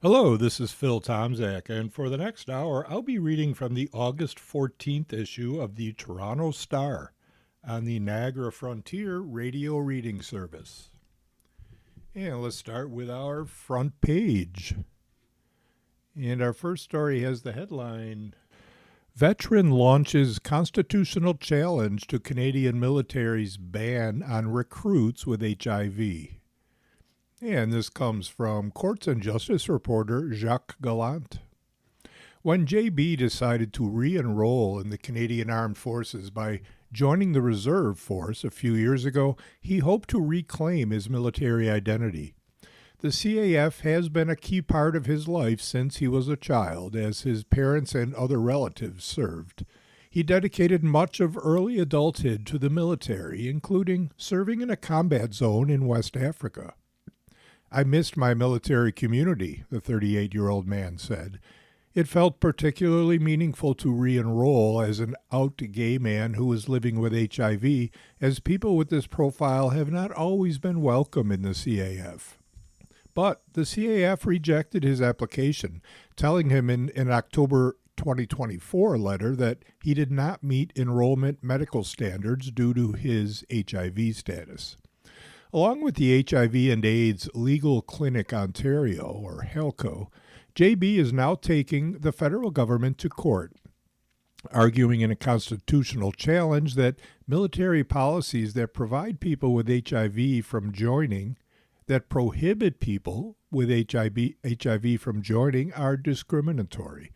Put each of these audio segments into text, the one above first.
Hello, this is Phil Tomzak, and for the next hour, I'll be reading from the August 14th issue of the Toronto Star on the Niagara Frontier Radio Reading Service. And let's start with our front page. And our first story has the headline Veteran launches constitutional challenge to Canadian military's ban on recruits with HIV. And this comes from Courts and Justice reporter Jacques Gallant. When JB decided to re-enroll in the Canadian Armed Forces by joining the reserve force a few years ago, he hoped to reclaim his military identity. The CAF has been a key part of his life since he was a child, as his parents and other relatives served. He dedicated much of early adulthood to the military, including serving in a combat zone in West Africa. I missed my military community, the 38-year-old man said. It felt particularly meaningful to re-enroll as an out gay man who was living with HIV, as people with this profile have not always been welcome in the CAF. But the CAF rejected his application, telling him in an October 2024 letter that he did not meet enrollment medical standards due to his HIV status. Along with the HIV and AIDS Legal Clinic Ontario, or HELCO, JB is now taking the federal government to court, arguing in a constitutional challenge that military policies that provide people with HIV from joining, that prohibit people with HIV from joining, are discriminatory.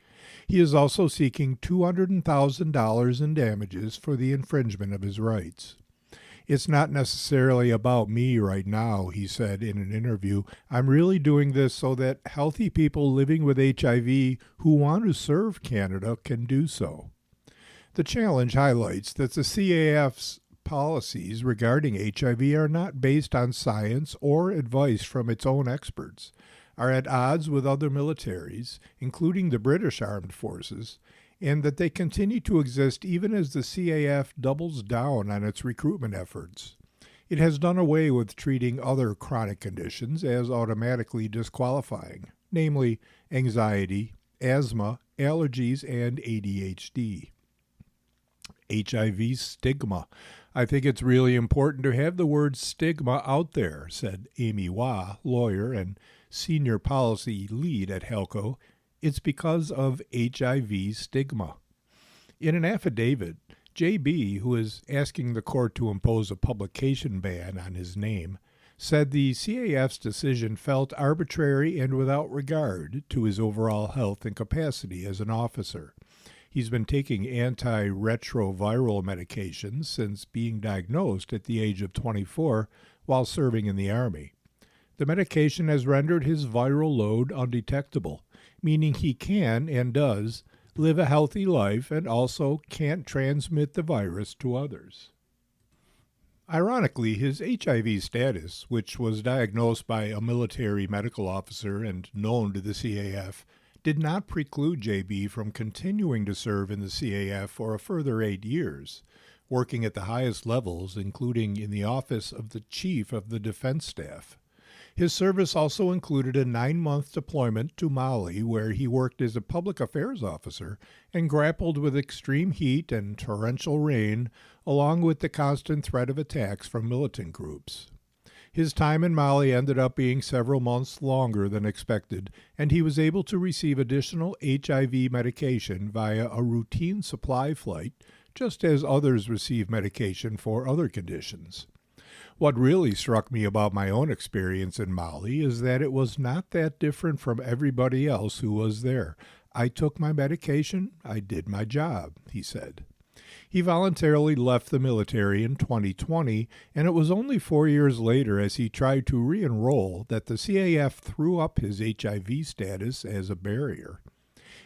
He is also seeking $200,000 in damages for the infringement of his rights. It's not necessarily about me right now, he said in an interview. I'm really doing this so that healthy people living with HIV who want to serve Canada can do so. The challenge highlights that the CAF's policies regarding HIV are not based on science or advice from its own experts, are at odds with other militaries, including the British Armed Forces, and that they continue to exist even as the CAF doubles down on its recruitment efforts. It has done away with treating other chronic conditions as automatically disqualifying, namely anxiety, asthma, allergies, and ADHD. HIV stigma. I think it's really important to have the word stigma out there, said Amy Wah, lawyer and senior policy lead at HELCO. It's because of HIV stigma. In an affidavit, JB, who is asking the court to impose a publication ban on his name, said the CAF's decision felt arbitrary and without regard to his overall health and capacity as an officer. He's been taking antiretroviral medications since being diagnosed at the age of 24 while serving in the Army. The medication has rendered his viral load undetectable, meaning he can and does live a healthy life and also can't transmit the virus to others. Ironically, his HIV status, which was diagnosed by a military medical officer and known to the CAF, did not preclude JB from continuing to serve in the CAF for a further 8 years, working at the highest levels, including in the office of the Chief of the Defense Staff. His service also included a 9-month deployment to Mali, where he worked as a public affairs officer and grappled with extreme heat and torrential rain, along with the constant threat of attacks from militant groups. His time in Mali ended up being several months longer than expected, and he was able to receive additional HIV medication via a routine supply flight, just as others receive medication for other conditions. What really struck me about my own experience in Mali is that it was not that different from everybody else who was there. I took my medication, I did my job, he said. He voluntarily left the military in 2020, and it was only 4 years later, as he tried to re-enroll, that the CAF threw up his HIV status as a barrier.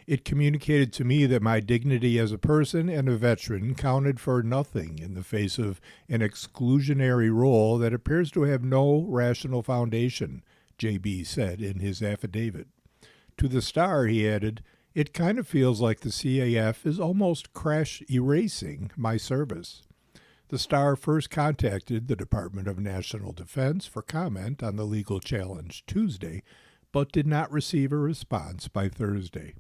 It communicated to me that my dignity as a person and a veteran counted for nothing in the face of an exclusionary role that appears to have no rational foundation, JB said in his affidavit. To the Star, he added, "It kind of feels like the CAF is almost crash erasing my service." The Star first contacted the Department of National Defense for comment on the legal challenge Tuesday, but did not receive a response by Thursday.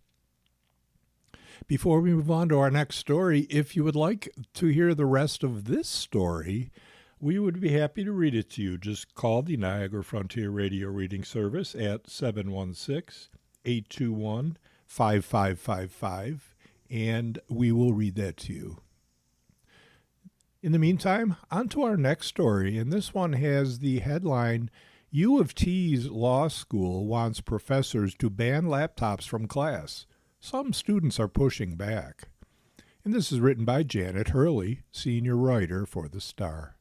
Before we move on to our next story, if you would like to hear the rest of this story, we would be happy to read it to you. Just call the Niagara Frontier Radio Reading Service at 716-821-5555, and we will read that to you. In the meantime, on to our next story, and this one has the headline, U of T's Law School wants professors to ban laptops from class. Some students are pushing back. And this is written by Janet Hurley, senior writer for The Star.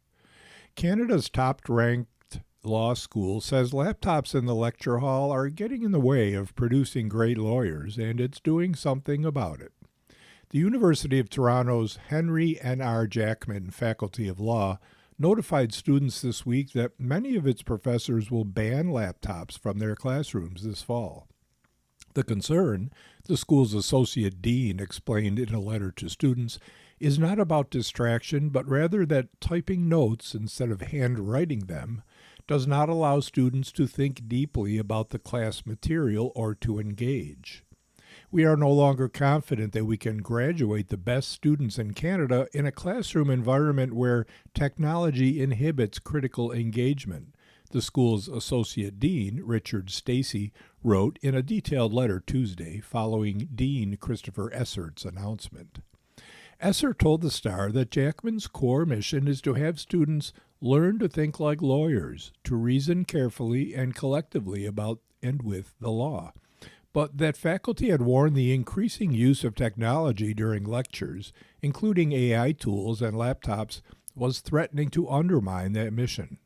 Canada's top-ranked law school says laptops in the lecture hall are getting in the way of producing great lawyers, and it's doing something about it. The University of Toronto's Henry N.R. Jackman Faculty of Law notified students this week that many of its professors will ban laptops from their classrooms this fall. The concern, the school's associate dean explained in a letter to students, is not about distraction, but rather that typing notes instead of handwriting them does not allow students to think deeply about the class material or to engage. We are no longer confident that we can graduate the best students in Canada in a classroom environment where technology inhibits critical engagement, the school's associate dean, Richard Stacey, wrote in a detailed letter Tuesday following Dean Christopher Essert's announcement. Essert told The Star that Jackman's core mission is to have students learn to think like lawyers, to reason carefully and collectively about and with the law, but that faculty had warned the increasing use of technology during lectures, including AI tools and laptops, was threatening to undermine that mission.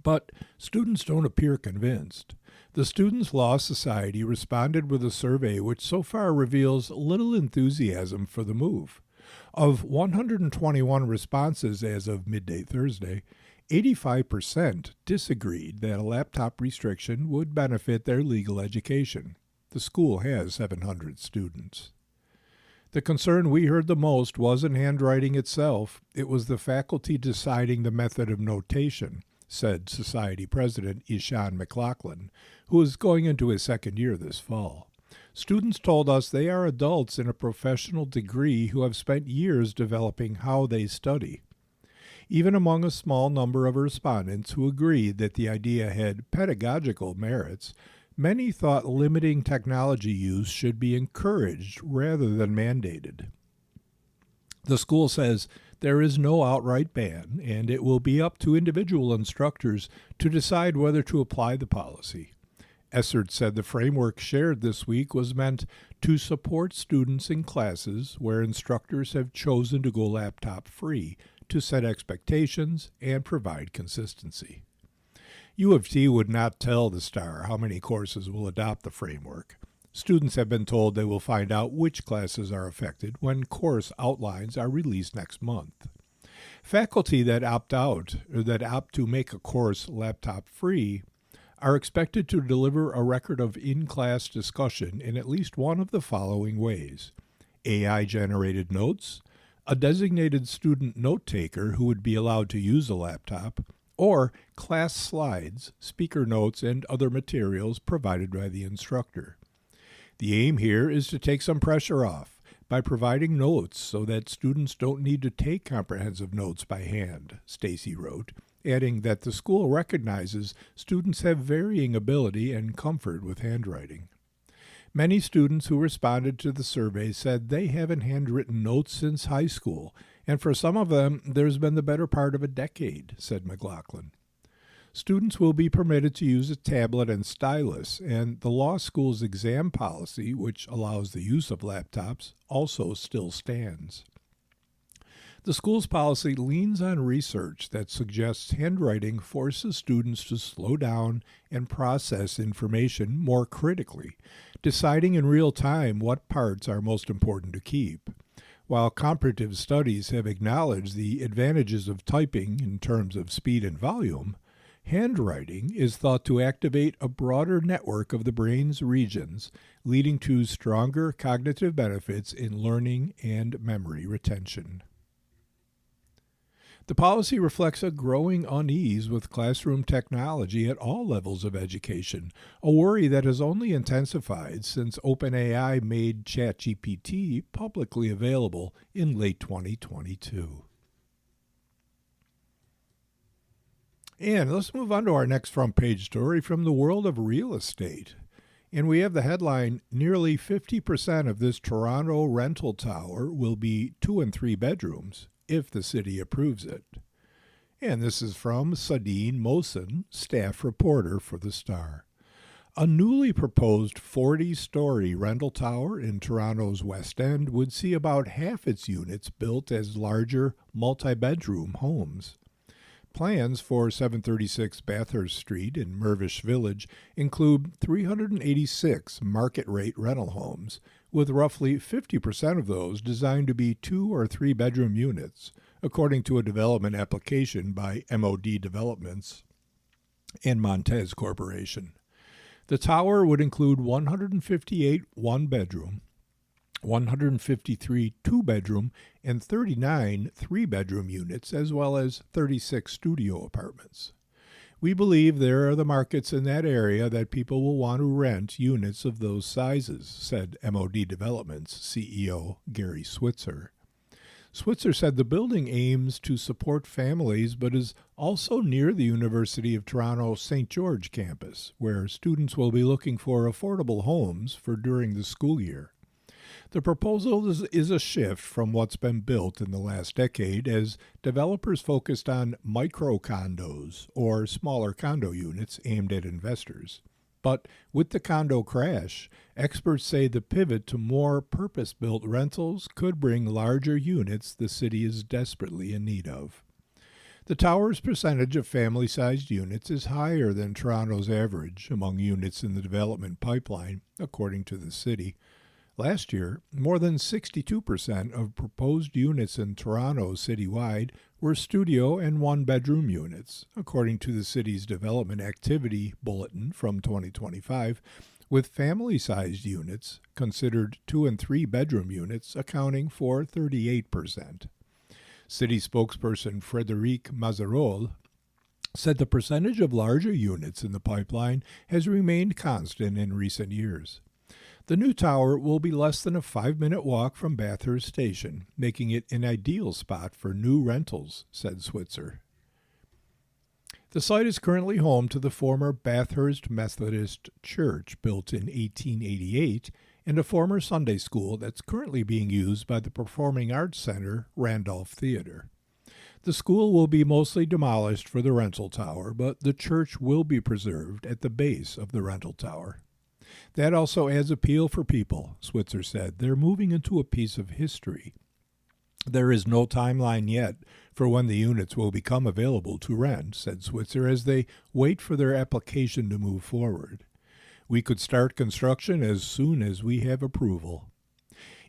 But students don't appear convinced. The Students' Law Society responded with a survey which so far reveals little enthusiasm for the move. Of 121 responses as of midday Thursday, 85% disagreed that a laptop restriction would benefit their legal education. The school has 700 students. The concern we heard the most wasn't handwriting itself, it was the faculty deciding the method of notation, said Society President Ishan McLaughlin, who is going into his second year this fall. Students told us they are adults in a professional degree who have spent years developing how they study. Even among a small number of respondents who agreed that the idea had pedagogical merits, many thought limiting technology use should be encouraged rather than mandated. The school says there is no outright ban, and it will be up to individual instructors to decide whether to apply the policy. Essert said the framework shared this week was meant to support students in classes where instructors have chosen to go laptop-free to set expectations and provide consistency. U of T would not tell The Star how many courses will adopt the framework. Students have been told they will find out which classes are affected when course outlines are released next month. Faculty that opt to make a course laptop-free are expected to deliver a record of in-class discussion in at least one of the following ways: AI-generated notes, a designated student note-taker who would be allowed to use a laptop, or class slides, speaker notes, and other materials provided by the instructor. The aim here is to take some pressure off by providing notes so that students don't need to take comprehensive notes by hand, Stacey wrote, adding that the school recognizes students have varying ability and comfort with handwriting. Many students who responded to the survey said they haven't handwritten notes since high school, and for some of them, there's been the better part of a decade, said McLaughlin. Students will be permitted to use a tablet and stylus, and the law school's exam policy, which allows the use of laptops, also still stands. The school's policy leans on research that suggests handwriting forces students to slow down and process information more critically, deciding in real time what parts are most important to keep. While comparative studies have acknowledged the advantages of typing in terms of speed and volume, handwriting is thought to activate a broader network of the brain's regions, leading to stronger cognitive benefits in learning and memory retention. The policy reflects a growing unease with classroom technology at all levels of education, a worry that has only intensified since OpenAI made ChatGPT publicly available in late 2022. And let's move on to our next front page story from the world of real estate. And we have the headline, nearly 50% of this Toronto rental tower will be 2 and 3 bedrooms if the city approves it. And this is from Sadine Mosen, staff reporter for the Star. A newly proposed 40-story rental tower in Toronto's West End would see about half its units built as larger multi-bedroom homes. Plans for 736 Bathurst Street in Mirvish Village include 386 market-rate rental homes, with roughly 50% of those designed to be 2 or 3 bedroom units, according to a development application by MOD Developments and Montez Corporation. The tower would include 158 one-bedroom, 153 two-bedroom, and 39 three-bedroom units, as well as 36 studio apartments. We believe there are the markets in that area that people will want to rent units of those sizes, said MOD Developments CEO Gary Switzer. Switzer said the building aims to support families but is also near the University of Toronto St. George campus, where students will be looking for affordable homes for during the school year. The proposal is a shift from what's been built in the last decade as developers focused on micro-condos or smaller condo units aimed at investors. But with the condo crash, experts say the pivot to more purpose-built rentals could bring larger units the city is desperately in need of. The tower's percentage of family-sized units is higher than Toronto's average among units in the development pipeline, according to the city. Last year, more than 62% of proposed units in Toronto citywide were studio and one-bedroom units, according to the city's Development Activity Bulletin from 2025, with family-sized units, considered 2 and 3 bedroom units, accounting for 38%. City spokesperson Frédéric Mazerolles said the percentage of larger units in the pipeline has remained constant in recent years. The new tower will be less than a 5-minute walk from Bathurst Station, making it an ideal spot for new rentals, said Switzer. The site is currently home to the former Bathurst Methodist Church, built in 1888, and a former Sunday school that's currently being used by the Performing Arts Center Randolph Theater. The school will be mostly demolished for the rental tower, but the church will be preserved at the base of the rental tower. That also adds appeal for people, Switzer said. They're moving into a piece of history. There is no timeline yet for when the units will become available to rent, said Switzer, as they wait for their application to move forward. We could start construction as soon as we have approval.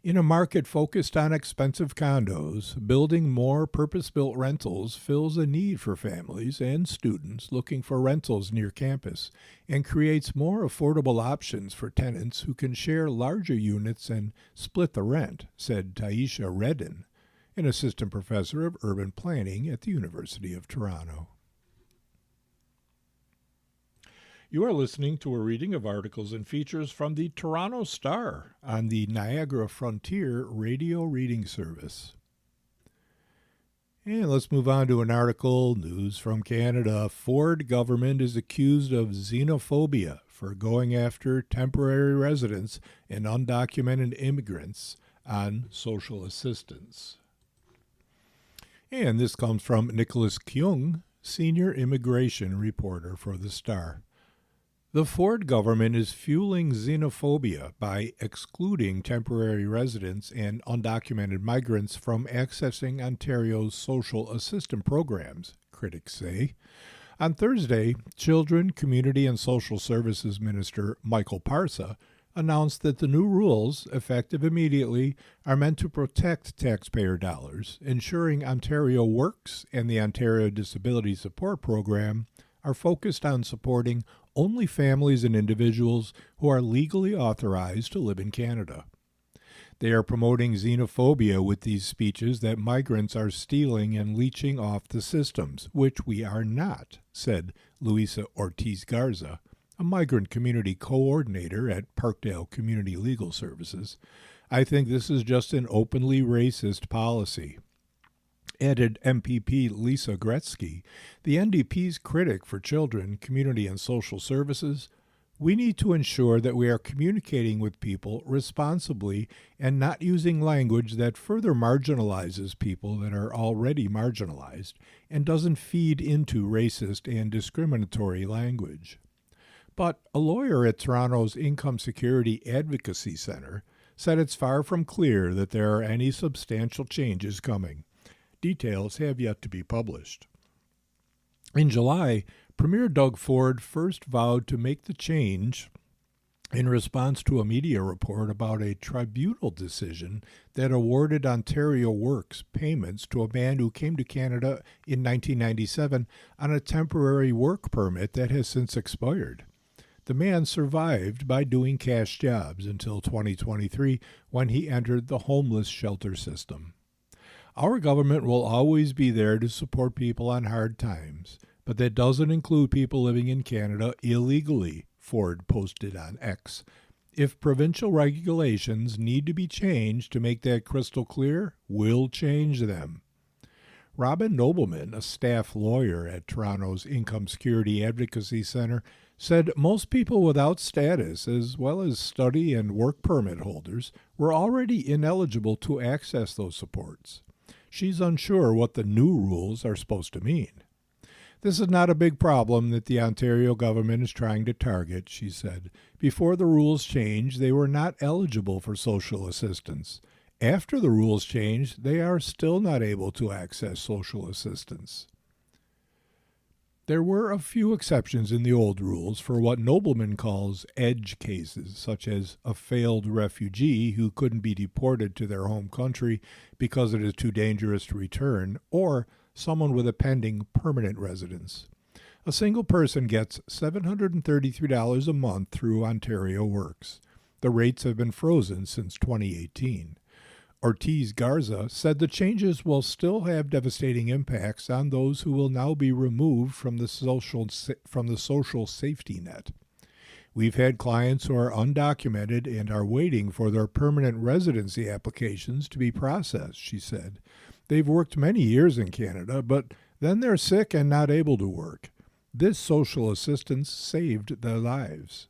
In a market focused on expensive condos, building more purpose-built rentals fills a need for families and students looking for rentals near campus and creates more affordable options for tenants who can share larger units and split the rent, said Taisha Redden, an assistant professor of urban planning at the University of Toronto. You are listening to a reading of articles and features from the Toronto Star on the Niagara Frontier Radio Reading Service. And let's move on to an article, news from Canada. Ford government is accused of xenophobia for going after temporary residents and undocumented immigrants on social assistance. And this comes from Nicholas Kyung, senior immigration reporter for the Star. The Ford government is fueling xenophobia by excluding temporary residents and undocumented migrants from accessing Ontario's social assistance programs, critics say. On Thursday, Children, Community and Social Services Minister Michael Parsa announced that the new rules, effective immediately, are meant to protect taxpayer dollars, ensuring Ontario Works and the Ontario Disability Support Program are focused on supporting only families and individuals who are legally authorized to live in Canada. They are promoting xenophobia with these speeches that migrants are stealing and leeching off the systems, which we are not, said Luisa Ortiz Garza, a migrant community coordinator at Parkdale Community Legal Services. I think this is just an openly racist policy. Added MPP Lisa Gretzky, the NDP's critic for children, community, and social services. We need to ensure that we are communicating with people responsibly and not using language that further marginalizes people that are already marginalized and doesn't feed into racist and discriminatory language. But a lawyer at Toronto's Income Security Advocacy Center said it's far from clear that there are any substantial changes coming. Details have yet to be published. In July, Premier Doug Ford first vowed to make the change in response to a media report about a tribunal decision that awarded Ontario Works payments to a man who came to Canada in 1997 on a temporary work permit that has since expired. The man survived by doing cash jobs until 2023 when he entered the homeless shelter system. Our government will always be there to support people on hard times, but that doesn't include people living in Canada illegally, Ford posted on X. If provincial regulations need to be changed to make that crystal clear, we'll change them. Robin Nobleman, a staff lawyer at Toronto's Income Security Advocacy Center, said most people without status, as well as study and work permit holders, were already ineligible to access those supports. She's unsure what the new rules are supposed to mean. This is not a big problem that the Ontario government is trying to target, she said. Before the rules changed, they were not eligible for social assistance. After the rules changed, they are still not able to access social assistance. There were a few exceptions in the old rules for what Nobleman calls edge cases, such as a failed refugee who couldn't be deported to their home country because it is too dangerous to return, or someone with a pending permanent residence. A single person gets $733 a month through Ontario Works. The rates have been frozen since 2018. Ortiz Garza said the changes will still have devastating impacts on those who will now be removed from the social safety net. We've had clients who are undocumented and are waiting for their permanent residency applications to be processed, she said. They've worked many years in Canada, but then they're sick and not able to work. This social assistance saved their lives.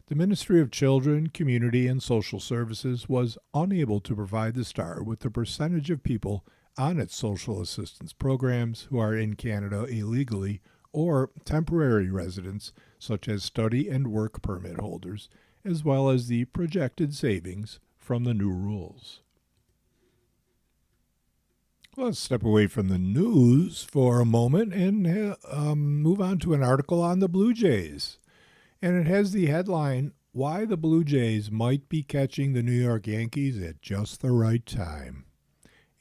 The Ministry of Children, Community, and Social Services was unable to provide the Star with the percentage of people on its social assistance programs who are in Canada illegally or temporary residents, such as study and work permit holders, as well as the projected savings from the new rules. Let's step away from the news for a moment and move on to an article on the Blue Jays. And it has the headline, Why the Blue Jays Might Be Catching the New York Yankees at Just the Right Time.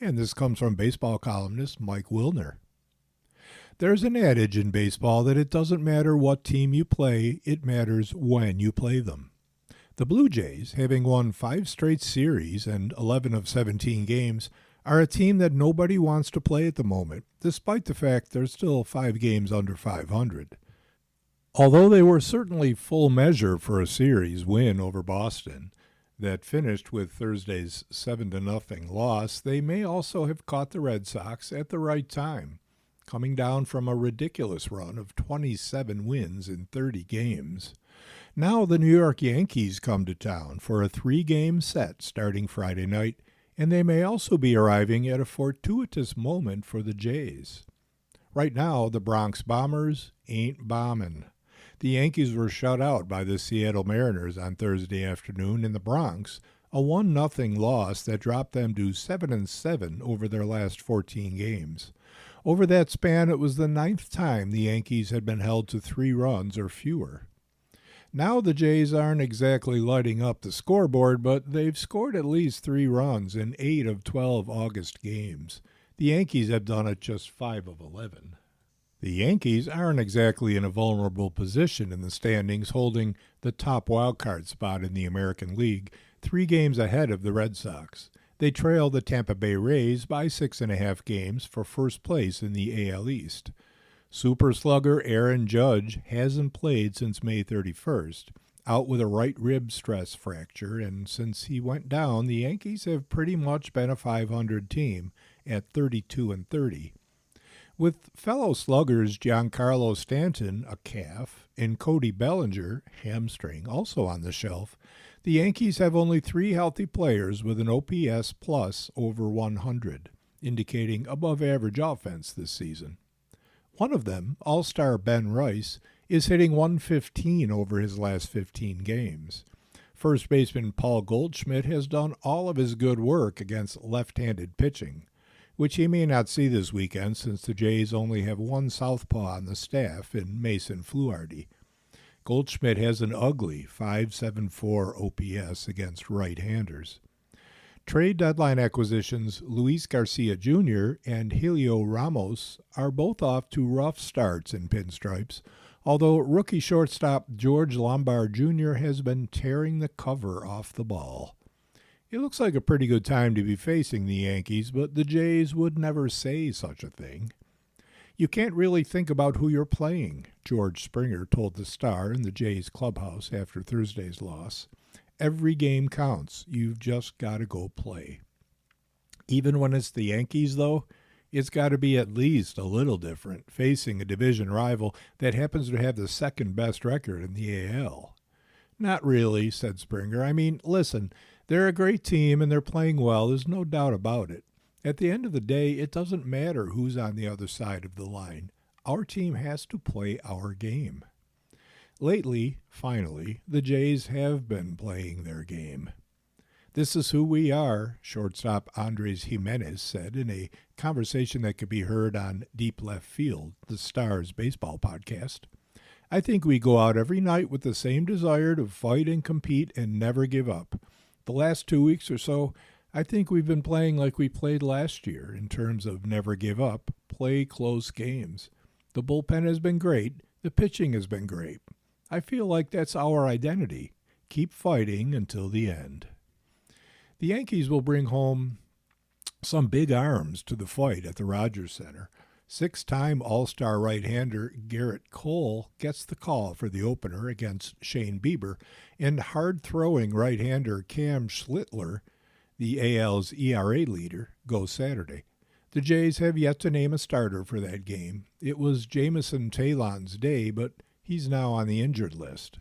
And this comes from baseball columnist Mike Wilner. There's an adage in baseball that it doesn't matter what team you play, it matters when you play them. The Blue Jays, having won 5 straight series and 11 of 17 games, are a team that nobody wants to play at the moment, despite the fact they're still 5 games under 500. Although they were certainly full measure for a series win over Boston that finished with Thursday's 7-0 loss, they may also have caught the Red Sox at the right time, coming down from a ridiculous run of 27 wins in 30 games. Now the New York Yankees come to town for a 3-game set starting Friday night, and they may also be arriving at a fortuitous moment for the Jays. Right now, the Bronx Bombers ain't bombing. The Yankees were shut out by the Seattle Mariners on Thursday afternoon in the Bronx, a 1-0 loss that dropped them to 7-7 over their last 14 games. Over that span, it was the 9th time the Yankees had been held to 3 runs or fewer. Now the Jays aren't exactly lighting up the scoreboard, but they've scored at least 3 runs in 8 of 12 August games. The Yankees have done it just 5 of 11. The Yankees aren't exactly in a vulnerable position in the standings, holding the top wildcard spot in the American League. 3 games ahead of the Red Sox. They trail the Tampa Bay Rays by 6.5 games for first place in the AL East. Super slugger Aaron Judge hasn't played since May 31st, out with a right rib stress fracture, and since he went down, the Yankees have pretty much been a .500 team at 32-30. With fellow sluggers Giancarlo Stanton, a calf, and Cody Bellinger, hamstring, also on the shelf, the Yankees have only 3 healthy players with an OPS plus over 100, indicating above-average offense this season. One of them, All-Star Ben Rice, is hitting .115 over his last 15 games. First baseman Paul Goldschmidt has done all of his good work against left-handed pitching, which he may not see this weekend since the Jays only have one southpaw on the staff in Mason Fluharty. Goldschmidt has an ugly .574 OPS against right-handers. Trade deadline acquisitions Luis Garcia Jr. and Helio Ramos are both off to rough starts in pinstripes, although rookie shortstop George Lombard Jr. has been tearing the cover off the ball. It looks like a pretty good time to be facing the Yankees, but the Jays would never say such a thing. You can't really think about who you're playing, George Springer told the Star in the Jays clubhouse after Thursday's loss. Every game counts. You've just got to go play. Even when it's the Yankees, though, it's got to be at least a little different, facing a division rival that happens to have the second best record in the AL. Not really, said Springer. I mean, listen, they're a great team and they're playing well. There's no doubt about it. At the end of the day, it doesn't matter who's on the other side of the line. Our team has to play our game. Lately, finally, the Jays have been playing their game. This is who we are, shortstop Andres Jimenez said in a conversation that could be heard on Deep Left Field, the Star's baseball podcast. I think we go out every night with the same desire to fight and compete and never give up. The last 2 weeks or so, I think we've been playing like we played last year in terms of never give up, play close games. The bullpen has been great. The pitching has been great. I feel like that's our identity. Keep fighting until the end. The Yankees will bring home some big arms to the fight at the Rogers Center. 6-time All-Star right-hander Garrett Cole gets the call for the opener against Shane Bieber, and hard-throwing right-hander Cam Schlittler, the AL's ERA leader, goes Saturday. The Jays have yet to name a starter for that game. It was Jameson Taillon's day, but he's now on the injured list.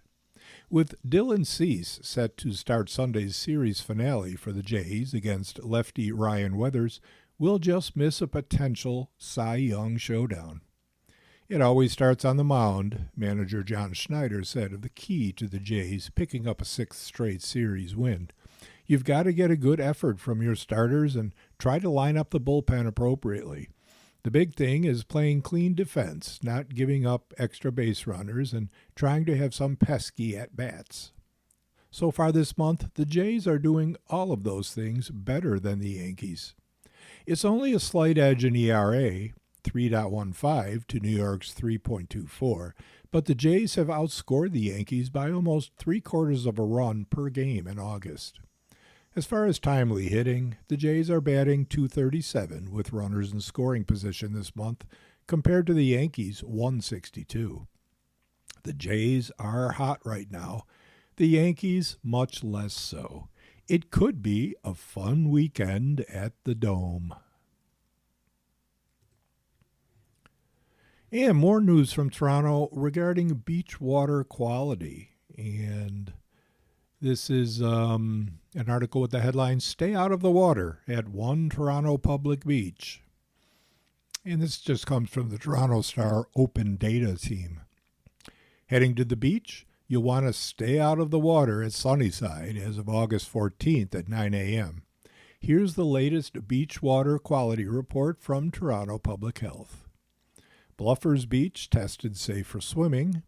With Dylan Cease set to start Sunday's series finale for the Jays against lefty Ryan Weathers, we'll just miss a potential Cy Young showdown. It always starts on the mound, manager John Schneider said of the key to the Jays picking up a 6th straight series win. You've got to get a good effort from your starters and try to line up the bullpen appropriately. The big thing is playing clean defense, not giving up extra base runners, and trying to have some pesky at-bats. So far this month, the Jays are doing all of those things better than the Yankees. It's only a slight edge in ERA, 3.15 to New York's 3.24, but the Jays have outscored the Yankees by almost 3/4 of a run per game in August. As far as timely hitting, the Jays are batting .237 with runners in scoring position this month, compared to the Yankees' .162. The Jays are hot right now. The Yankees, much less so. It could be a fun weekend at the Dome. And more news from Toronto regarding beach water quality. And this is an article with the headline, "Stay Out of the Water at One Toronto Public Beach." And this just comes from the Toronto Star Open Data team. Heading to the beach? You'll want to stay out of the water at Sunnyside as of August 14th at 9 a.m. Here's the latest beach water quality report from Toronto Public Health. Bluffers Beach tested safe for swimming.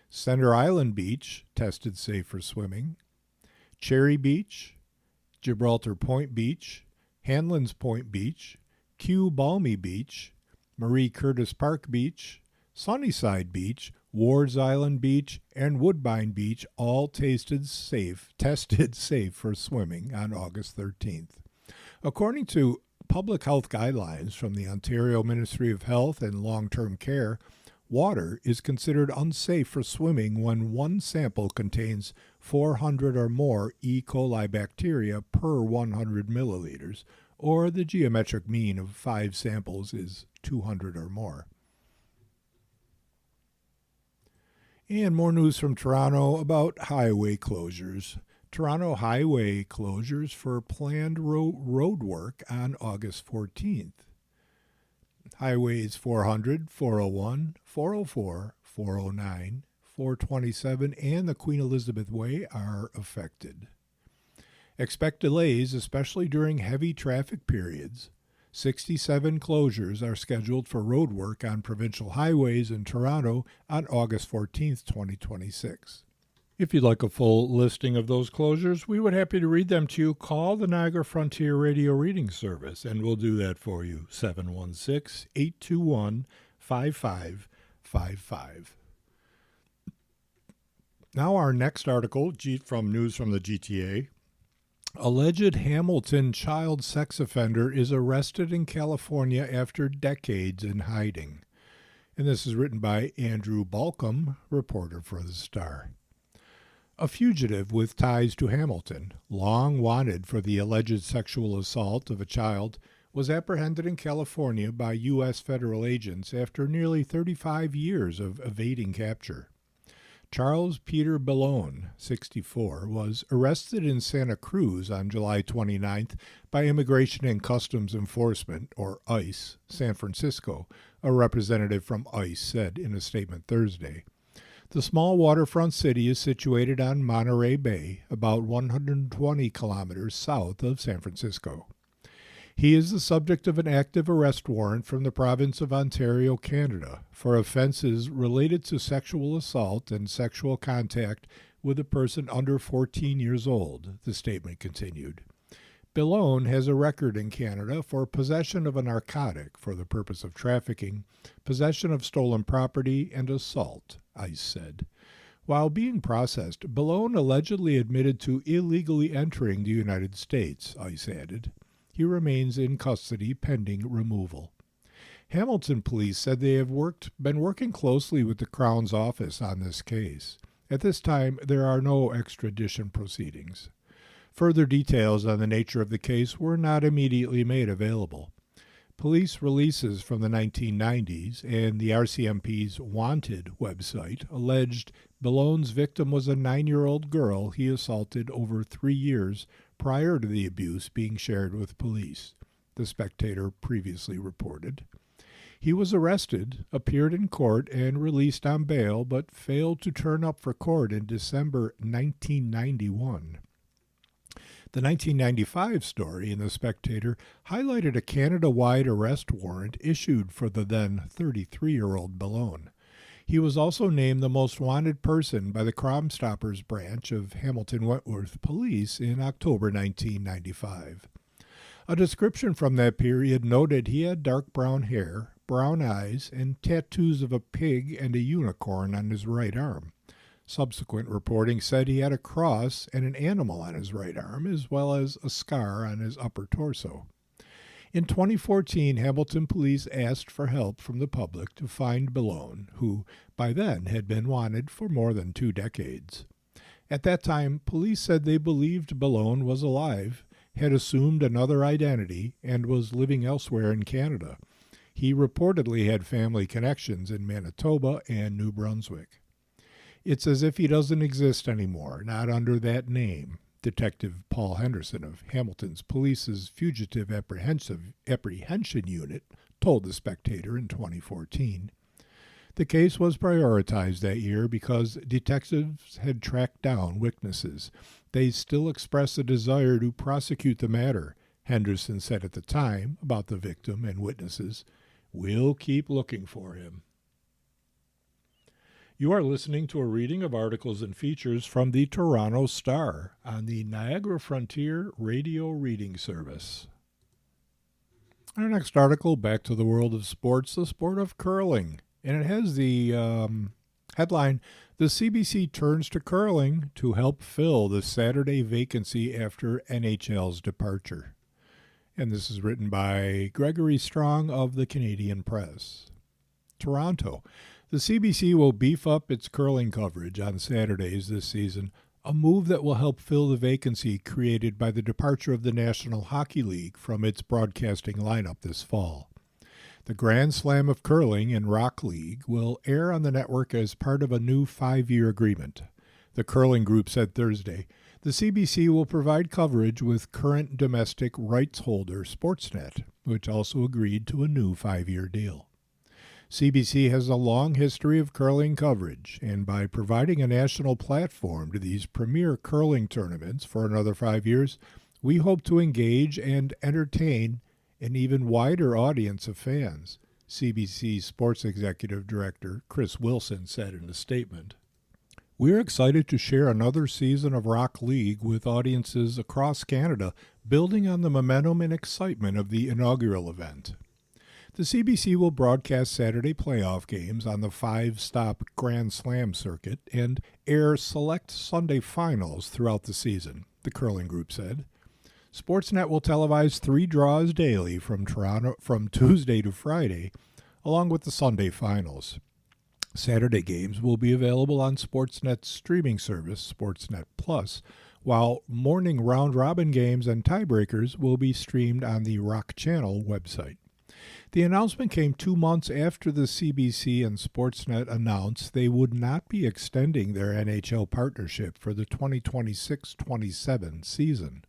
Center Island Beach tested safe for swimming. Cherry Beach, Gibraltar Point Beach, Hanlan's Point Beach, Kew Balmy Beach, Marie Curtis Park Beach, Sunnyside Beach, Wards Island Beach, and Woodbine Beach all tested safe for swimming on August 13th. According to public health guidelines from the Ontario Ministry of Health and Long-Term Care, water is considered unsafe for swimming when one sample contains 400 or more E. coli bacteria per 100 milliliters, or the geometric mean of 5 samples is 200 or more. And more news from Toronto about highway closures. Toronto highway closures for planned road work on August 14th. Highways 400, 401, 404, 409, 427, and the Queen Elizabeth Way are affected. Expect delays, especially during heavy traffic periods. 67 closures are scheduled for road work on provincial highways in Toronto on August 14, 2026. If you'd like a full listing of those closures, we would be happy to read them to you. Call the Niagara Frontier Radio Reading Service, and we'll do that for you. 716-821-5555. Now our next article from News from the GTA. Alleged Hamilton child sex offender is arrested in California after decades in hiding. And this is written by Andrew Balcom, reporter for The Star. A fugitive with ties to Hamilton, long wanted for the alleged sexual assault of a child, was apprehended in California by U.S. federal agents after nearly 35 years of evading capture. Charles Peter Bellone, 64, was arrested in Santa Cruz on July 29th by Immigration and Customs Enforcement, or ICE, San Francisco, a representative from ICE said in a statement Thursday. The small waterfront city is situated on Monterey Bay, about 120 kilometers south of San Francisco. He is the subject of an active arrest warrant from the province of Ontario, Canada, for offenses related to sexual assault and sexual contact with a person under 14 years old, the statement continued. Bellone has a record in Canada for possession of a narcotic for the purpose of trafficking, possession of stolen property, and assault, ICE said. While being processed, Bellone allegedly admitted to illegally entering the United States, ICE added. He remains in custody pending removal. Hamilton police said they have been working closely with the Crown's office on this case. At this time, there are no extradition proceedings. Further details on the nature of the case were not immediately made available. Police releases from the 1990s and the RCMP's Wanted website alleged Bellone's victim was a 9-year-old girl he assaulted over 3 years prior to the abuse being shared with police, The Spectator previously reported. He was arrested, appeared in court, and released on bail, but failed to turn up for court in December 1991. The 1995 story in The Spectator highlighted a Canada-wide arrest warrant issued for the then 33-year-old Bellone. He was also named the most wanted person by the Crime Stoppers branch of Hamilton Wentworth Police in October 1995. A description from that period noted he had dark brown hair, brown eyes, and tattoos of a pig and a unicorn on his right arm. Subsequent reporting said he had a cross and an animal on his right arm, as well as a scar on his upper torso. In 2014, Hamilton police asked for help from the public to find Bellone, who by then had been wanted for more than 2 decades. At that time, police said they believed Bellone was alive, had assumed another identity, and was living elsewhere in Canada. He reportedly had family connections in Manitoba and New Brunswick. It's as if he doesn't exist anymore, not under that name, Detective Paul Henderson of Hamilton's Police's Fugitive Apprehension Unit told The Spectator in 2014. The case was prioritized that year because detectives had tracked down witnesses. They still expressed a desire to prosecute the matter, Henderson said at the time about the victim and witnesses. We'll keep looking for him. You are listening to a reading of articles and features from the Toronto Star on the Niagara Frontier Radio Reading Service. Our next article, back to the world of sports, the sport of curling. And it has the Headline: The CBC turns to curling to help fill the Saturday vacancy after NHL's departure. And this is written by Gregory Strong of the Canadian Press. Toronto: The CBC will beef up its curling coverage on Saturdays this season, a move that will help fill the vacancy created by the departure of the National Hockey League from its broadcasting lineup this fall. The Grand Slam of Curling and Rock League will air on the network as part of a new 5-year agreement. The curling group said Thursday the CBC will provide coverage with current domestic rights holder Sportsnet, which also agreed to a new 5-year deal. CBC has a long history of curling coverage, and by providing a national platform to these premier curling tournaments for another 5 years, we hope to engage and entertain an even wider audience of fans, CBC Sports Executive Director Chris Wilson said in a statement. We're excited to share another season of Rock League with audiences across Canada, building on the momentum and excitement of the inaugural event. The CBC will broadcast Saturday playoff games on the 5-stop Grand Slam circuit and air select Sunday finals throughout the season, the curling group said. Sportsnet will televise 3 draws daily from Tuesday to Friday, along with the Sunday finals. Saturday games will be available on Sportsnet's streaming service, Sportsnet Plus, while morning round-robin games and tiebreakers will be streamed on the Rock Channel website. The announcement came 2 months after the CBC and Sportsnet announced they would not be extending their NHL partnership for the 2026-27 season.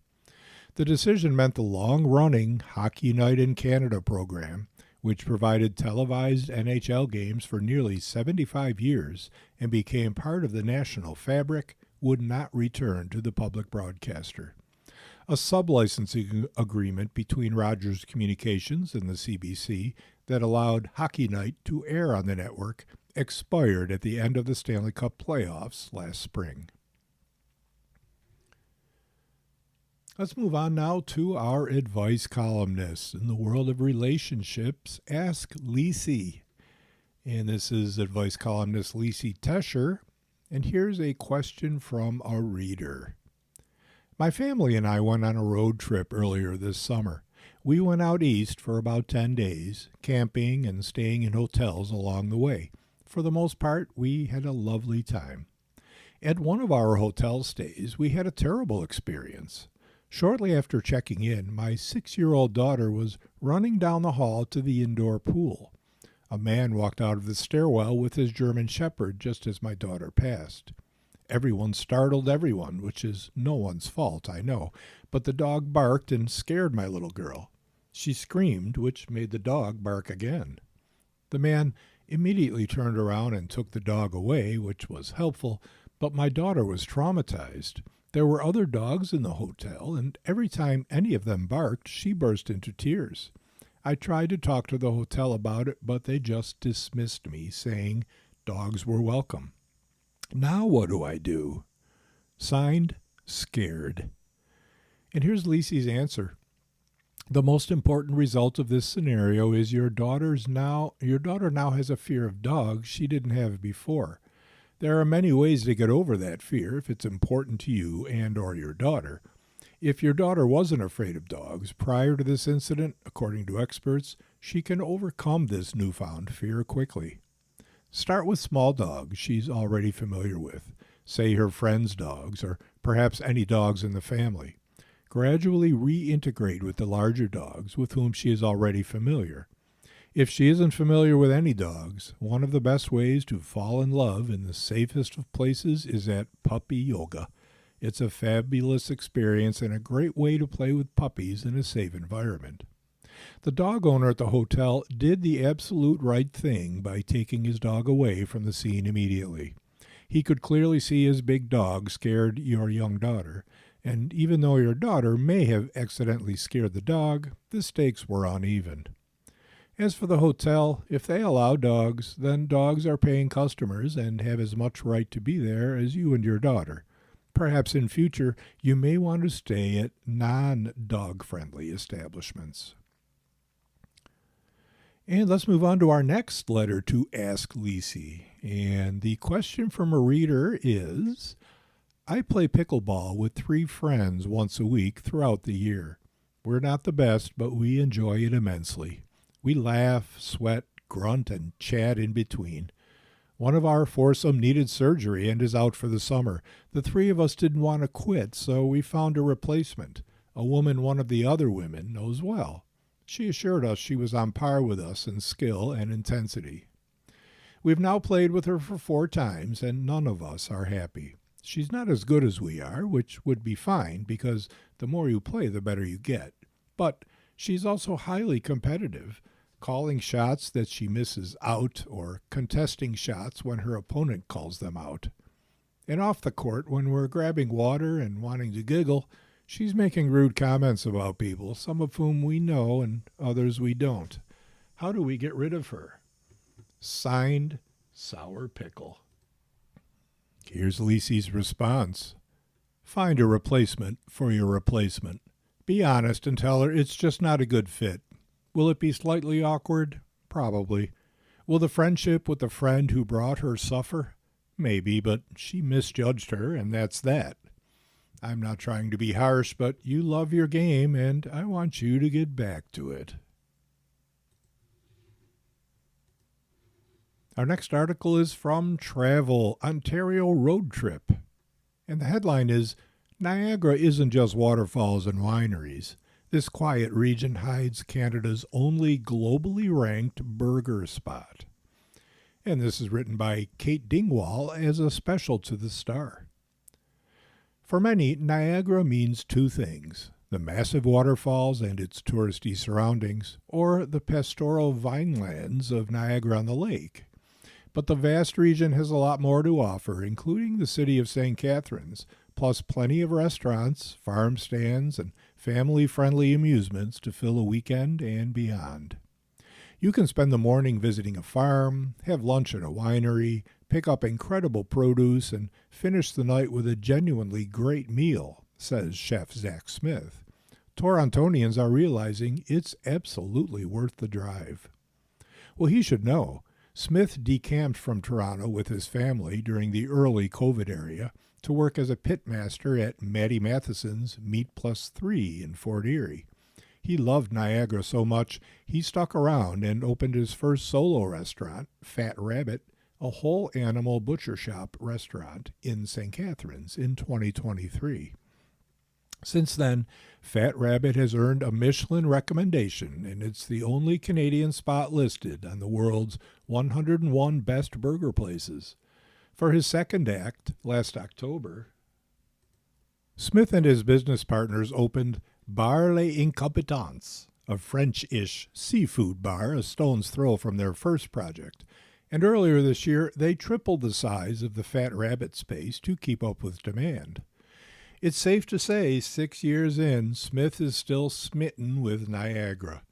The decision meant the long-running Hockey Night in Canada program, which provided televised NHL games for nearly 75 years and became part of the national fabric, would not return to the public broadcaster. A sublicensing agreement between Rogers Communications and the CBC that allowed Hockey Night to air on the network expired at the end of the Stanley Cup playoffs last spring. Let's move on now to our advice columnists. In the world of relationships, ask Lisi. And this is advice columnist Lisi Tesher. And here's a question from a reader. My family and I went on a road trip earlier this summer. We went out east for about 10 days, camping and staying in hotels along the way. For the most part, we had a lovely time. At one of our hotel stays, we had a terrible experience. Shortly after checking in, my 6-year-old daughter was running down the hall to the indoor pool. A man walked out of the stairwell with his German Shepherd just as my daughter passed. Everyone startled everyone, which is no one's fault, I know, but the dog barked and scared my little girl. She screamed, which made the dog bark again. The man immediately turned around and took the dog away, which was helpful, but my daughter was traumatized. There were other dogs in the hotel, and every time any of them barked, she burst into tears. I tried to talk to the hotel about it, but they just dismissed me, saying dogs were welcome. Now what do I do? Signed, Scared. And here's Lisi's answer. The most important result of this scenario is your daughter now has a fear of dogs she didn't have before. There are many ways to get over that fear if it's important to you and or your daughter. If your daughter wasn't afraid of dogs prior to this incident, according to experts, she can overcome this newfound fear quickly. Start with small dogs she's already familiar with, say her friends' dogs or perhaps any dogs in the family. Gradually reintegrate with the larger dogs with whom she is already familiar. If she isn't familiar with any dogs, one of the best ways to fall in love in the safest of places is at puppy yoga. It's a fabulous experience and a great way to play with puppies in a safe environment. The dog owner at the hotel did the absolute right thing by taking his dog away from the scene immediately. He could clearly see his big dog scared your young daughter, and even though your daughter may have accidentally scared the dog, the stakes were uneven. As for the hotel, if they allow dogs, then dogs are paying customers and have as much right to be there as you and your daughter. Perhaps in future, you may want to stay at non-dog-friendly establishments. And let's move on to our next letter to Ask Lisi. And the question from a reader is, I play pickleball with 3 friends once a week throughout the year. We're not the best, but we enjoy it immensely. We laugh, sweat, grunt, and chat in between. One of our foursome needed surgery and is out for the summer. The 3 of us didn't want to quit, so we found a replacement, a woman one of the other women knows well. She assured us she was on par with us in skill and intensity. We've now played with her for 4 times, and none of us are happy. She's not as good as we are, which would be fine, because the more you play, the better you get. But she's also highly competitive, calling shots that she misses out or contesting shots when her opponent calls them out. And off the court, when we're grabbing water and wanting to giggle, she's making rude comments about people, some of whom we know and others we don't. How do we get rid of her? Signed, Sour Pickle. Here's Lisi's response. Find a replacement for your replacement. Be honest and tell her it's just not a good fit. Will it be slightly awkward? Probably. Will the friendship with the friend who brought her suffer? Maybe, but she misjudged her, and that's that. I'm not trying to be harsh, but you love your game, and I want you to get back to it. Our next article is from Travel, Ontario Road Trip. And the headline is, Niagara isn't just waterfalls and wineries. This quiet region hides Canada's only globally ranked burger spot. And this is written by Kate Dingwall as a special to the Star. For many, Niagara means 2 things, the massive waterfalls and its touristy surroundings, or the pastoral vinelands of Niagara-on-the-Lake. But the vast region has a lot more to offer, including the city of St. Catharines, plus plenty of restaurants, farm stands, and family-friendly amusements to fill a weekend and beyond. You can spend the morning visiting a farm, have lunch at a winery, pick up incredible produce, and finish the night with a genuinely great meal, says Chef Zach Smith. Torontonians are realizing it's absolutely worth the drive. Well, he should know. Smith decamped from Toronto with his family during the early COVID era to work as a pitmaster at Matty Matheson's Meat Plus 3 in Fort Erie. He loved Niagara so much, he stuck around and opened his first solo restaurant, Fat Rabbit, a whole animal butcher shop restaurant in St. Catharines in 2023. Since then, Fat Rabbit has earned a Michelin recommendation, and it's the only Canadian spot listed on the world's 101 best burger places. For his second act, last October, Smith and his business partners opened Bar Les Incompetents, a French-ish seafood bar a stone's throw from their first project. And earlier this year, they tripled the size of the Fat Rabbit space to keep up with demand. It's safe to say, 6 years in, Smith is still smitten with Niagara.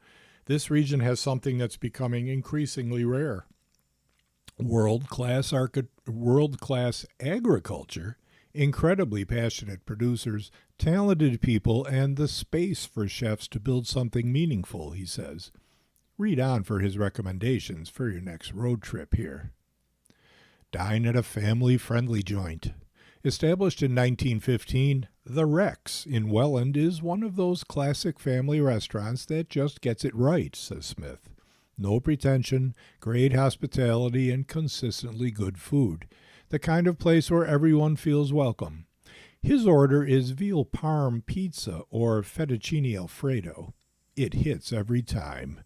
This region has something that's becoming increasingly rare. World-class agriculture, incredibly passionate producers, talented people, and the space for chefs to build something meaningful, he says. Read on for his recommendations for your next road trip here. Dine at a family-friendly joint. Established in 1915, The Rex in Welland is one of those classic family restaurants that just gets it right, says Smith. No pretension, great hospitality, and consistently good food. The kind of place where everyone feels welcome. His order is veal parm pizza or fettuccine alfredo. It hits every time.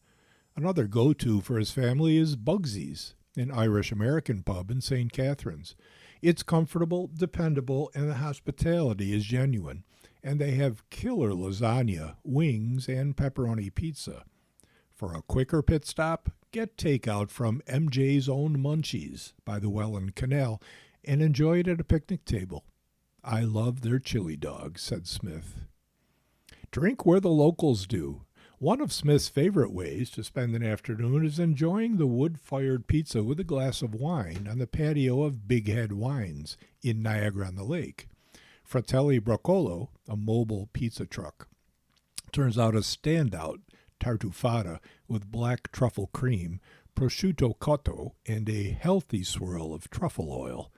Another go-to for his family is Bugsy's, an Irish-American pub in St. Catharines. It's comfortable, dependable, and the hospitality is genuine. And they have killer lasagna, wings, and pepperoni pizza. For a quicker pit stop, get takeout from MJ's Own Munchies by the Welland Canal and enjoy it at a picnic table. I love their chili dogs, said Smith. Drink where the locals do. One of Smith's favorite ways to spend an afternoon is enjoying the wood-fired pizza with a glass of wine on the patio of Big Head Wines in Niagara-on-the-Lake. Fratelli Broccolo, a mobile pizza truck, turns out a standout tartufata with black truffle cream, prosciutto cotto, and a healthy swirl of truffle oil.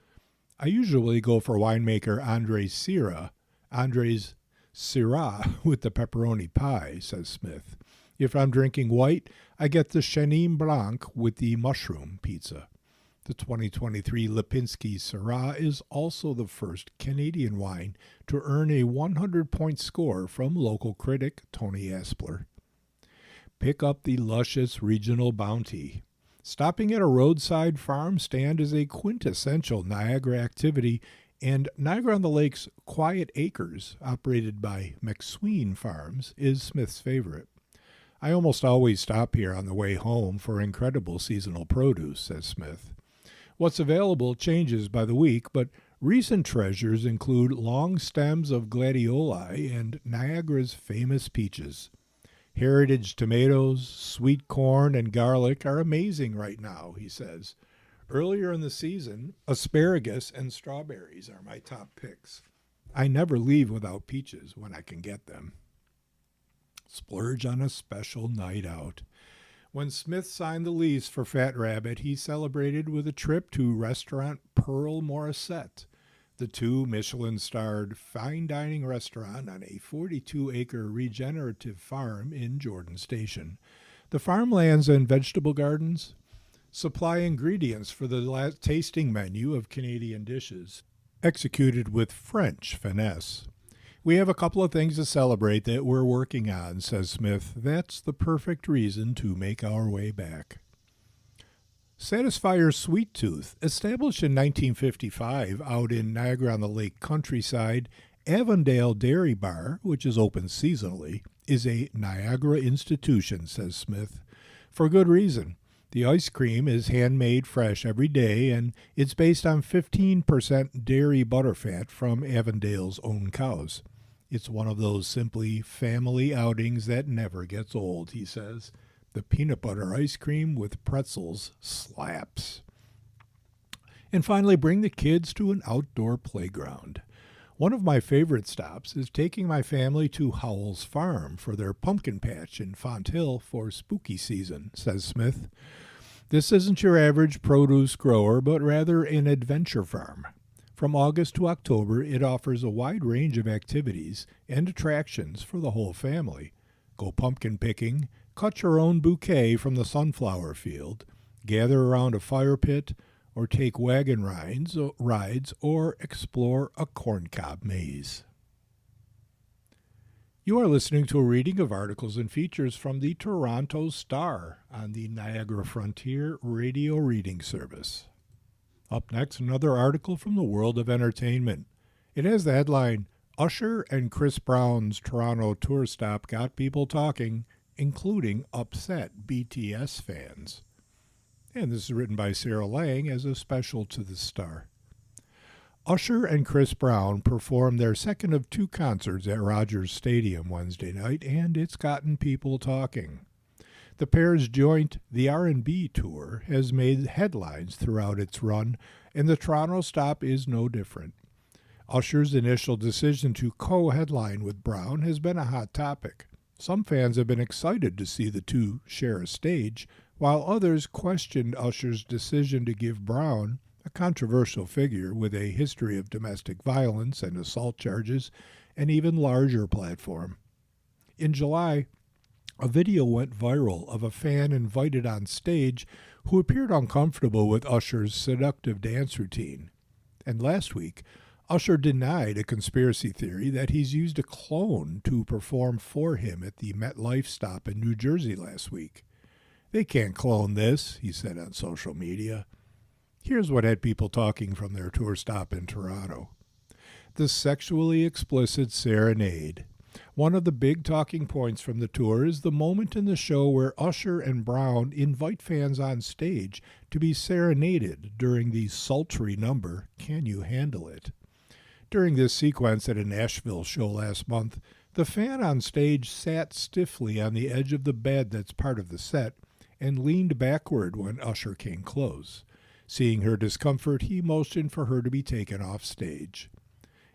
I usually go for winemaker Andres Syrah with the pepperoni pie, says Smith. If I'm drinking white, I get the Chenin Blanc with the mushroom pizza. The 2023 Lipinski Syrah is also the first Canadian wine to earn a 100-point score from local critic Tony Aspler. Pick up the luscious regional bounty. Stopping at a roadside farm stand is a quintessential Niagara activity, and Niagara-on-the-Lake's Quiet Acres, operated by McSween Farms, is Smith's favorite. I almost always stop here on the way home for incredible seasonal produce, says Smith. What's available changes by the week, but recent treasures include long stems of gladioli and Niagara's famous peaches. Heritage tomatoes, sweet corn, and garlic are amazing right now, he says. Earlier in the season, asparagus and strawberries are my top picks. I never leave without peaches when I can get them. Splurge on a special night out. When Smith signed the lease for Fat Rabbit, he celebrated with a trip to restaurant Pearl Morissette, the 2 Michelin-starred fine dining restaurant on a 42-acre regenerative farm in Jordan Station. The farmlands and vegetable gardens supply ingredients for the tasting menu of Canadian dishes, executed with French finesse. We have a couple of things to celebrate that we're working on, says Smith. That's the perfect reason to make our way back. Satisfier Sweet Tooth, established in 1955 out in Niagara-on-the-Lake countryside, Avondale Dairy Bar, which is open seasonally, is a Niagara institution, says Smith. For good reason. The ice cream is handmade fresh every day, and it's based on 15% dairy butterfat from Avondale's own cows. It's one of those simply family outings that never gets old, he says. The peanut butter ice cream with pretzels slaps. And finally, bring the kids to an outdoor playground. One of my favorite stops is taking my family to Howell's Farm for their pumpkin patch in Fonthill for spooky season, says Smith. This isn't your average produce grower, but rather an adventure farm. From August to October, it offers a wide range of activities and attractions for the whole family. Go pumpkin picking, cut your own bouquet from the sunflower field, gather around a fire pit, or take wagon rides, or explore a corncob maze. You are listening to a reading of articles and features from the Toronto Star on the Niagara Frontier Radio Reading Service. Up next, another article from the world of entertainment. It has the headline, Usher and Chris Brown's Toronto tour stop got people talking, including upset BTS fans. And this is written by Sarah Lang as a special to the Star. Usher and Chris Brown performed their second of 2 concerts at Rogers Stadium Wednesday night, and it's gotten people talking. The pair's joint The R&B Tour has made headlines throughout its run, and the Toronto stop is no different. Usher's initial decision to co-headline with Brown has been a hot topic. Some fans have been excited to see the two share a stage, while others questioned Usher's decision to give Brown, a controversial figure with a history of domestic violence and assault charges, an even larger platform. In July, a video went viral of a fan invited on stage who appeared uncomfortable with Usher's seductive dance routine. And last week, Usher denied a conspiracy theory that he's used a clone to perform for him at the MetLife stop in New Jersey last week. "They can't clone this," he said on social media. Here's what had people talking from their tour stop in Toronto. The sexually explicit serenade. One of the big talking points from the tour is the moment in the show where Usher and Brown invite fans on stage to be serenaded during the sultry number, Can You Handle It? During this sequence at a Nashville show last month, the fan on stage sat stiffly on the edge of the bed that's part of the set and leaned backward when Usher came close. Seeing her discomfort, he motioned for her to be taken off stage.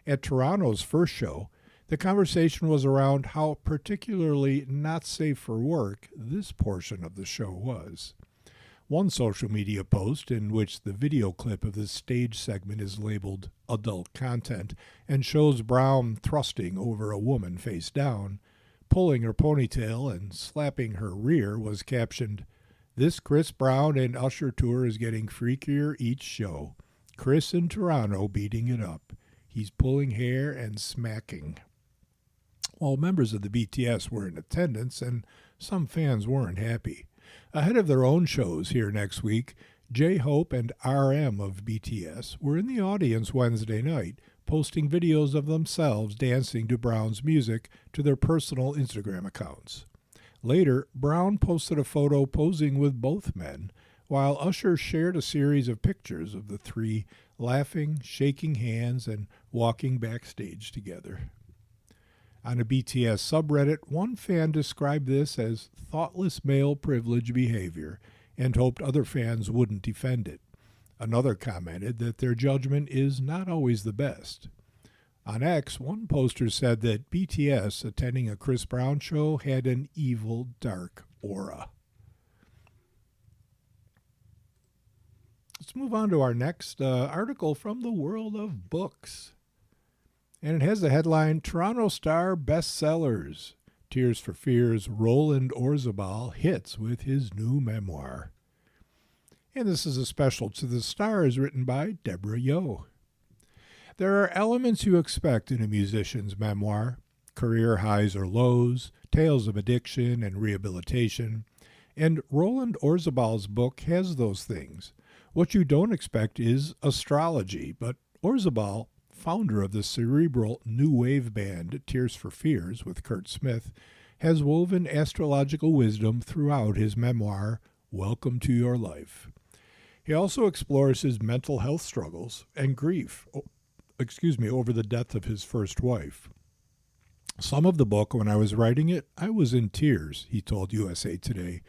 At Toronto's first show, The conversation was around how particularly not safe for work this portion of the show was. One social media post, in which the video clip of this stage segment is labeled adult content and shows Brown thrusting over a woman face down, pulling her ponytail and slapping her rear, was captioned, "This Chris Brown and Usher tour is getting freakier each show. Chris in Toronto beating it up. He's pulling hair and smacking." While members of the BTS were in attendance and some fans weren't happy. Ahead of their own shows here next week, J-Hope and RM of BTS were in the audience Wednesday night, posting videos of themselves dancing to Brown's music to their personal Instagram accounts. Later, Brown posted a photo posing with both men, while Usher shared a series of pictures of the three laughing, shaking hands, and walking backstage together. On a BTS subreddit, one fan described this as thoughtless male privilege behavior and hoped other fans wouldn't defend it. Another commented that their judgment is not always the best. On X, one poster said that BTS attending a Chris Brown show had an evil, dark aura. Let's move on to our next article from the world of books. And it has the headline, Toronto Star Bestsellers. Tears for Fears' Roland Orzabal hits with his new memoir. And this is a special to the Stars written by Deborah Yo. There are elements you expect in a musician's memoir: career highs or lows, tales of addiction and rehabilitation. And Roland Orzabal's book has those things. What you don't expect is astrology, but Orzabal, founder of the cerebral new wave band Tears for Fears with Kurt Smith, has woven astrological wisdom throughout his memoir, Welcome to Your Life. He also explores his mental health struggles and grief, over the death of his first wife. Some of the book, when I was writing it, I was in tears, he told USA Today.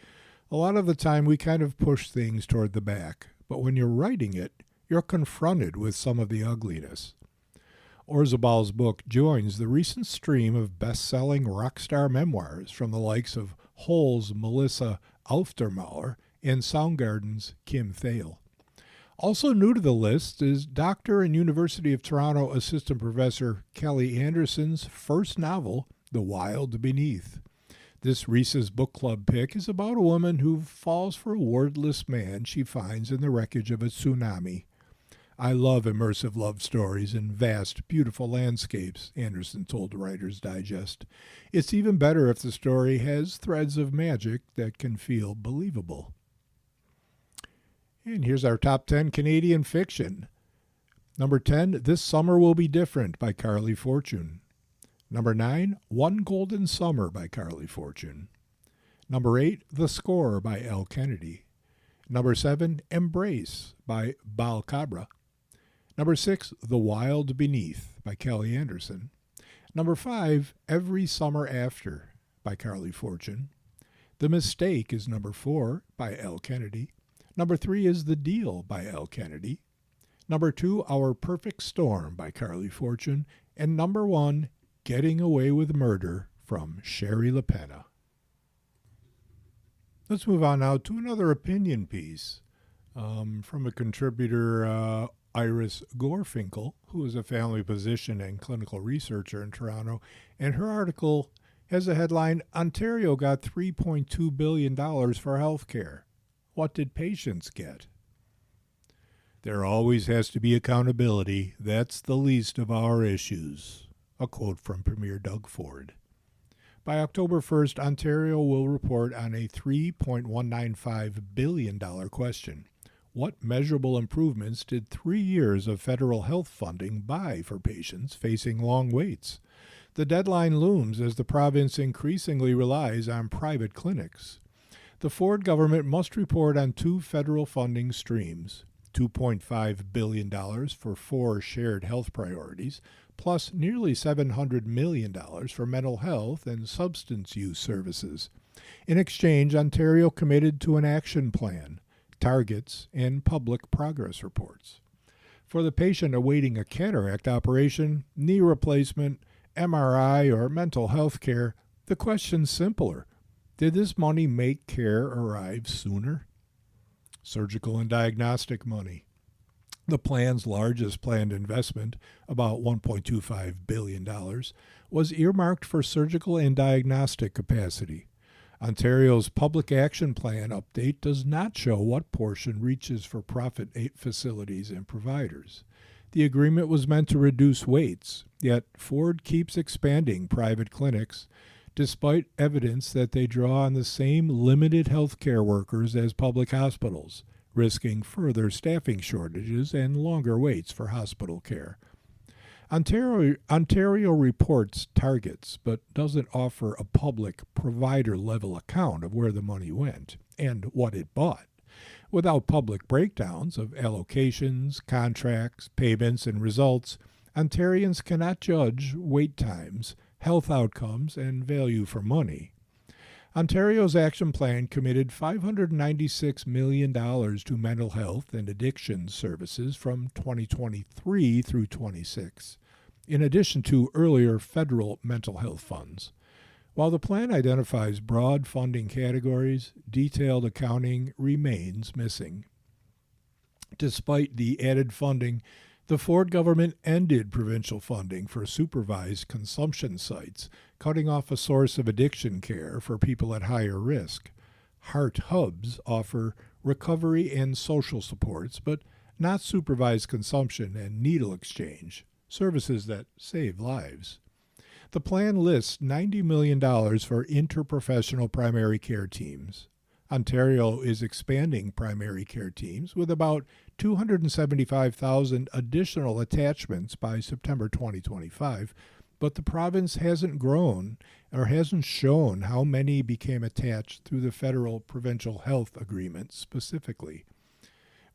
A lot of the time we kind of push things toward the back, but when you're writing it, you're confronted with some of the ugliness. Orzabal's book joins the recent stream of best-selling rock star memoirs from the likes of Hole's Melissa Aufdermauer and Soundgarden's Kim Thale. Also new to the list is Doctor and University of Toronto Assistant Professor Kelly Anderson's first novel, The Wild Beneath. This Reese's Book Club pick is about a woman who falls for a wordless man she finds in the wreckage of a tsunami. I love immersive love stories and vast, beautiful landscapes, Anderson told Writer's Digest. It's even better if the story has threads of magic that can feel believable. And here's our top 10 Canadian fiction. Number 10, This Summer Will Be Different by Carly Fortune. Number 9, One Golden Summer by Carly Fortune. Number 8, The Score by Al Kennedy. Number 7, Embrace by Bal Cabra. Number 6, The Wild Beneath by Kelly Anderson. Number 5, Every Summer After by Carly Fortune. The Mistake is number 4 by Al Kennedy. Number 3 is The Deal by Al Kennedy. Number 2, Our Perfect Storm by Carly Fortune. And number 1, Getting Away with Murder from Sherry LaPena. Let's move on now to another opinion piece from a contributor, Iris Gorfinkel, who is a family physician and clinical researcher in Toronto, and her article has a headline, Ontario got $3.2 billion for health care. What did patients get? There always has to be accountability. That's the least of our issues. A quote from Premier Doug Ford. By October 1st, Ontario will report on a $3.195 billion question. What measurable improvements did 3 years of federal health funding buy for patients facing long waits? The deadline looms as the province increasingly relies on private clinics. The Ford government must report on 2 federal funding streams, $2.5 billion for 4 shared health priorities, plus nearly $700 million for mental health and substance use services. In exchange, Ontario committed to an action plan, targets, and public progress reports. For the patient awaiting a cataract operation, knee replacement, MRI or mental health care, the question's simpler. Did this money make care arrive sooner? Surgical and diagnostic money. The plan's largest planned investment, about $1.25 billion, was earmarked for surgical and diagnostic capacity. Ontario's Public Action Plan update does not show what portion reaches for profit facilities and providers. The agreement was meant to reduce waits, yet Ford keeps expanding private clinics, despite evidence that they draw on the same limited health care workers as public hospitals, risking further staffing shortages and longer waits for hospital care. Ontario reports targets, but doesn't offer a public provider-level account of where the money went and what it bought. Without public breakdowns of allocations, contracts, payments, and results, Ontarians cannot judge wait times, health outcomes, and value for money. Ontario's action plan committed $596 million to mental health and addiction services from 2023 through 26, in addition to earlier federal mental health funds. While the plan identifies broad funding categories, detailed accounting remains missing. Despite the added funding, the Ford government ended provincial funding for supervised consumption sites, cutting off a source of addiction care for people at higher risk. Heart Hubs offer recovery and social supports, but not supervised consumption and needle exchange, services that save lives. The plan lists $90 million for interprofessional primary care teams. Ontario is expanding primary care teams with about 275,000 additional attachments by September 2025, but the province hasn't grown or hasn't shown how many became attached through the federal provincial health agreement specifically.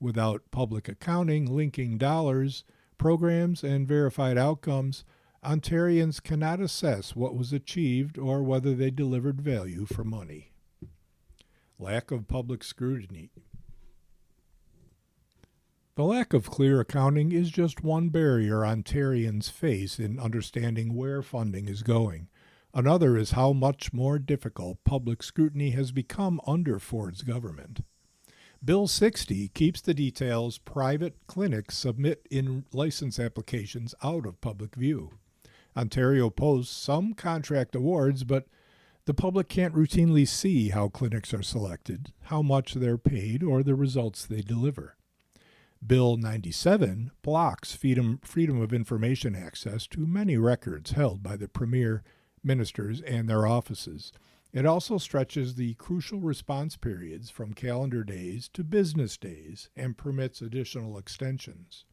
Without public accounting linking dollars, programs, and verified outcomes, Ontarians cannot assess what was achieved or whether they delivered value for money. Lack of public scrutiny. The lack of clear accounting is just one barrier Ontarians face in understanding where funding is going. Another is how much more difficult public scrutiny has become under Ford's government. Bill 60 keeps the details private clinics submit in license applications out of public view. Ontario posts some contract awards, but the public can't routinely see how clinics are selected, how much they're paid, or the results they deliver. Bill 97 blocks freedom of information access to many records held by the premier ministers and their offices. It also stretches the crucial response periods from calendar days to business days and permits additional extensions.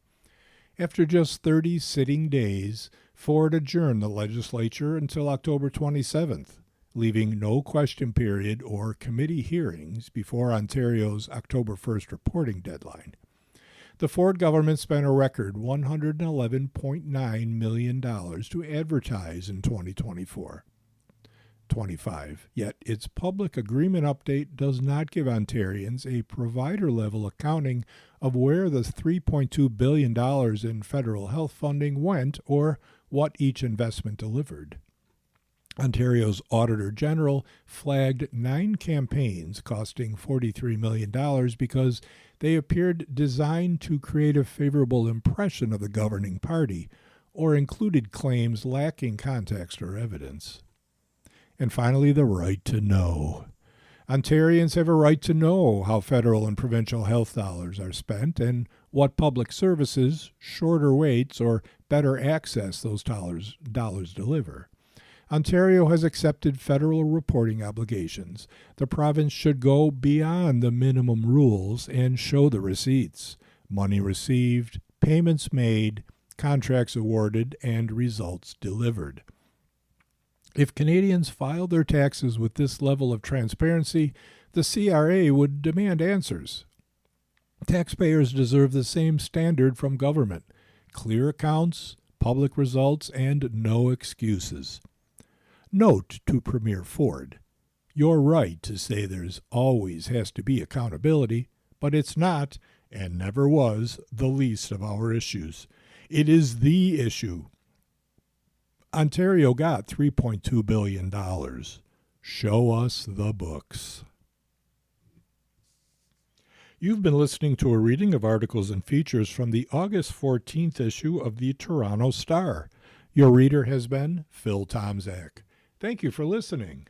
After just 30 sitting days, Ford adjourned the legislature until October 27th, leaving no question period or committee hearings before Ontario's October 1st reporting deadline. The Ford government spent a record $111.9 million to advertise in 2024-25, yet its public agreement update does not give Ontarians a provider-level accounting of where the $3.2 billion in federal health funding went or what each investment delivered. Ontario's Auditor General flagged 9 campaigns costing $43 million because they appeared designed to create a favorable impression of the governing party or included claims lacking context or evidence. And finally, the right to know. Ontarians have a right to know how federal and provincial health dollars are spent and what public services, shorter waits, or better access those dollars deliver. Ontario has accepted federal reporting obligations. The province should go beyond the minimum rules and show the receipts, money received, payments made, contracts awarded, and results delivered. If Canadians filed their taxes with this level of transparency, the CRA would demand answers. Taxpayers deserve the same standard from government: clear accounts, public results, and no excuses. Note to Premier Ford: you're right to say there's always has to be accountability, but it's not, and never was, the least of our issues. It is the issue. Ontario got $3.2 billion. Show us the books. You've been listening to a reading of articles and features from the August 14th issue of the Toronto Star. Your reader has been Phil Tomczak. Thank you for listening.